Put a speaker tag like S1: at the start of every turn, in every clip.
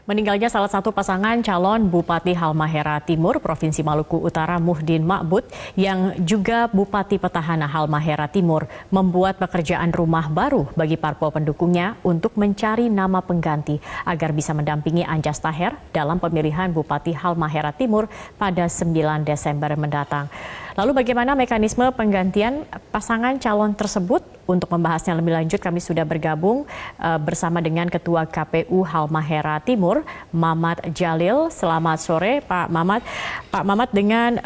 S1: Meninggalnya salah satu pasangan calon Bupati Halmahera Timur, Provinsi Maluku Utara, Muhdin Ma'bud, yang juga Bupati Petahana Halmahera Timur, membuat pekerjaan rumah baru bagi parpol pendukungnya untuk mencari nama pengganti agar bisa mendampingi Anjas Taher dalam pemilihan Bupati Halmahera Timur pada 9 Desember mendatang. Lalu bagaimana mekanisme penggantian pasangan calon tersebut? Untuk membahasnya lebih lanjut kami sudah bergabung bersama dengan Ketua KPU Halmahera Timur, Mamat Jalil. Selamat sore Pak Mamat. Pak Mamat, dengan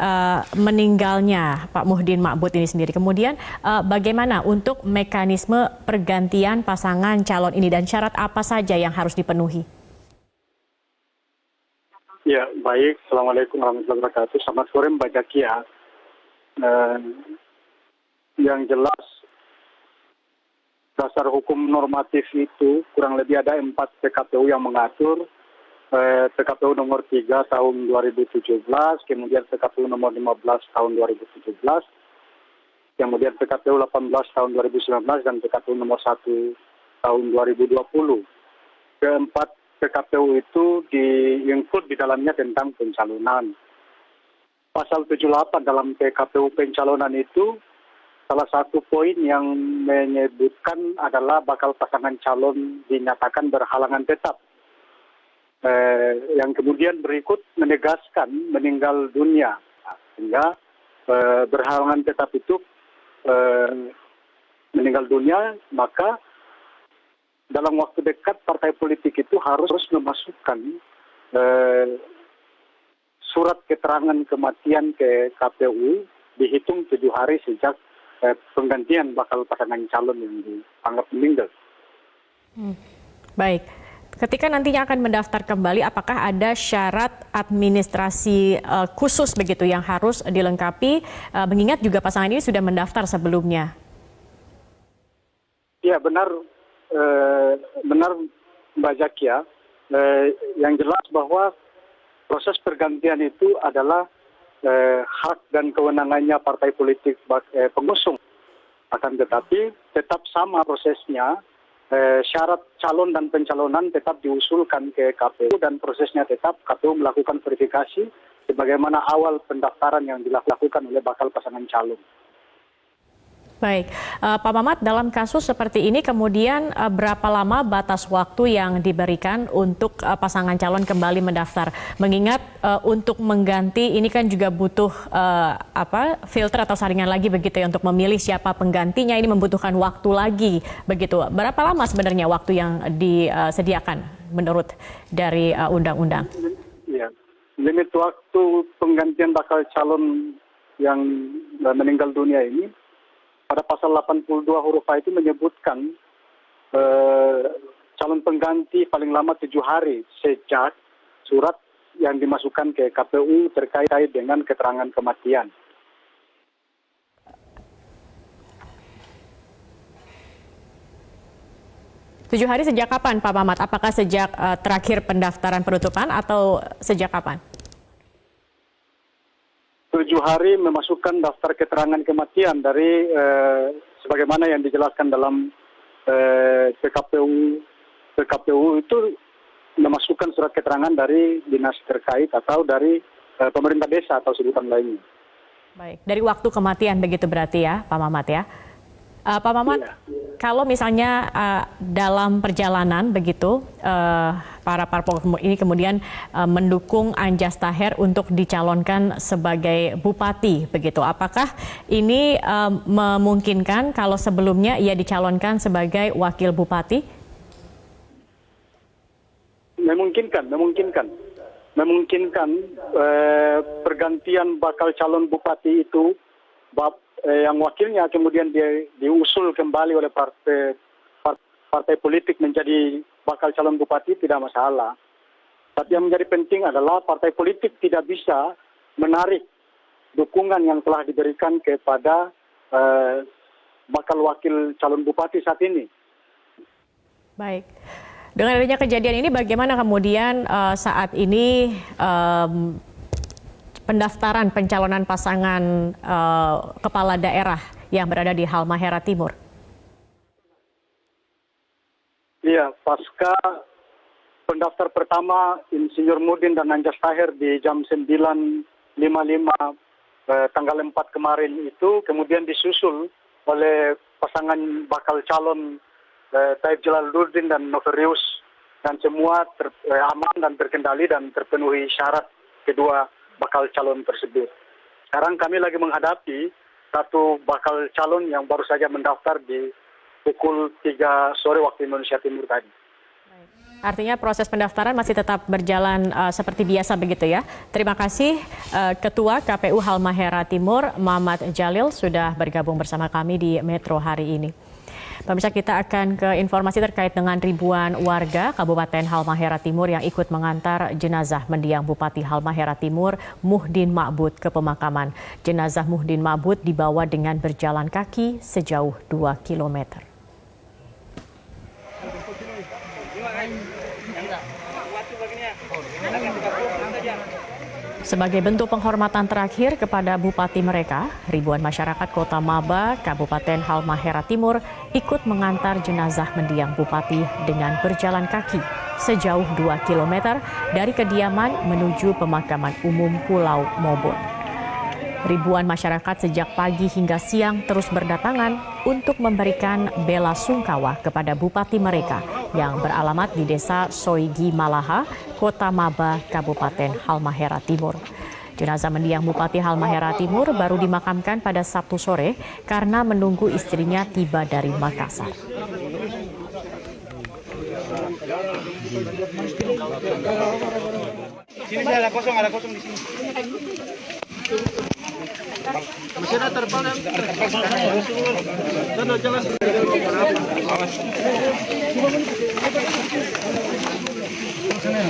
S1: meninggalnya Pak Muhdin Ma'bud ini sendiri, kemudian bagaimana untuk mekanisme pergantian pasangan calon ini dan syarat apa saja yang harus dipenuhi?
S2: Ya, baik. Assalamualaikum warahmatullahi wabarakatuh. Selamat sore Mbak Jakia. Yang jelas dasar hukum normatif itu kurang lebih ada 4 PKPU yang mengatur. PKPU nomor 3 tahun 2017, kemudian PKPU nomor 15 tahun 2017, kemudian PKPU 18 tahun 2019 dan PKPU nomor 1 tahun 2020. Keempat PKPU itu diinclude di dalamnya tentang pencalonan. Pasal 78 dalam PKPU pencalonan itu salah satu poin yang menyebutkan adalah bakal pasangan calon dinyatakan berhalangan tetap. Yang kemudian berikut menegaskan meninggal dunia. Sehingga berhalangan tetap itu meninggal dunia, maka dalam waktu dekat partai politik itu harus memasukkan surat keterangan kematian ke KPU dihitung 7 hari sejak penggantian bakal pasangan calon yang dianggap meninggal.
S1: Baik. Ketika nantinya akan mendaftar kembali, apakah ada syarat administrasi khusus begitu yang harus dilengkapi, mengingat juga pasangan ini sudah mendaftar sebelumnya?
S2: Ya, benar Mbak Zakia. Yang jelas bahwa proses pergantian itu adalah hak dan kewenangannya partai politik pengusung. Akan tetapi tetap sama prosesnya, syarat calon dan pencalonan tetap diusulkan ke KPU dan prosesnya tetap KPU melakukan verifikasi sebagaimana awal pendaftaran yang dilakukan oleh bakal pasangan calon.
S1: Baik, Pak Mamat, dalam kasus seperti ini kemudian berapa lama batas waktu yang diberikan untuk pasangan calon kembali mendaftar? Mengingat untuk mengganti ini kan juga butuh filter atau saringan lagi begitu ya untuk memilih siapa penggantinya, ini membutuhkan waktu lagi begitu. Berapa lama sebenarnya waktu yang disediakan menurut dari undang-undang?
S2: Ya, limit waktu penggantian bakal calon yang meninggal dunia ini pada pasal 82 huruf A itu menyebutkan calon pengganti paling lama 7 hari sejak surat yang dimasukkan ke KPU terkait dengan keterangan kematian.
S1: Tujuh hari sejak kapan Pak Mamat? Apakah sejak terakhir pendaftaran penutupan atau sejak kapan?
S2: 7 hari memasukkan daftar keterangan kematian dari sebagaimana yang dijelaskan dalam PKPU itu memasukkan surat keterangan dari dinas terkait atau dari pemerintah desa atau sebutan lainnya.
S1: Baik, dari waktu kematian begitu berarti ya Pak Mamat ya. Pak Mamat, iya. Kalau misalnya dalam perjalanan begitu para parpol ini kemudian mendukung Anjas Taher untuk dicalonkan sebagai bupati begitu, apakah ini memungkinkan kalau sebelumnya ia dicalonkan sebagai wakil bupati?
S2: Memungkinkan pergantian bakal calon bupati itu yang wakilnya kemudian diusul kembali oleh partai politik menjadi bakal calon bupati tidak masalah. Tapi yang menjadi penting adalah partai politik tidak bisa menarik dukungan yang telah diberikan kepada bakal wakil calon bupati saat ini.
S1: Baik. Dengan adanya kejadian ini bagaimana kemudian saat ini pendaftaran pencalonan pasangan kepala daerah yang berada di Halmahera Timur?
S2: Iya, pasca pendaftar pertama Insinyur Mudin dan Anjas Tahir di jam 9.55 tanggal 4 kemarin itu, kemudian disusul oleh pasangan bakal calon Taib Jalaluddin dan Noverius, dan semua aman dan terkendali dan terpenuhi syarat kedua bakal calon tersebut. Sekarang kami lagi menghadapi satu bakal calon yang baru saja mendaftar di pukul 3 sore waktu Indonesia Timur tadi.
S1: Artinya proses pendaftaran masih tetap berjalan seperti biasa begitu ya. Terima kasih Ketua KPU Halmahera Timur, Muhammad Jalil, sudah bergabung bersama kami di Metro hari ini. Pemirsa, kita akan ke informasi terkait dengan ribuan warga Kabupaten Halmahera Timur yang ikut mengantar jenazah mendiang Bupati Halmahera Timur, Muhdin Ma'bud, ke pemakaman. Jenazah Muhdin Ma'bud dibawa dengan berjalan kaki sejauh 2 km. Sebagai bentuk penghormatan terakhir kepada bupati mereka, ribuan masyarakat Kota Maba, Kabupaten Halmahera Timur ikut mengantar jenazah mendiang bupati dengan berjalan kaki sejauh 2 km dari kediaman menuju pemakaman umum Pulau Mobon. Ribuan masyarakat sejak pagi hingga siang terus berdatangan untuk memberikan bela sungkawa kepada bupati mereka yang beralamat di Desa Soigi Malaha, Kota Maba, Kabupaten Halmahera Timur. Jenazah mendiang Bupati Halmahera Timur baru dimakamkan pada Sabtu sore karena menunggu istrinya tiba dari Makassar.
S3: Sini ada kosong di sini. Masih ada terpal ya? Sana jalan. Sana.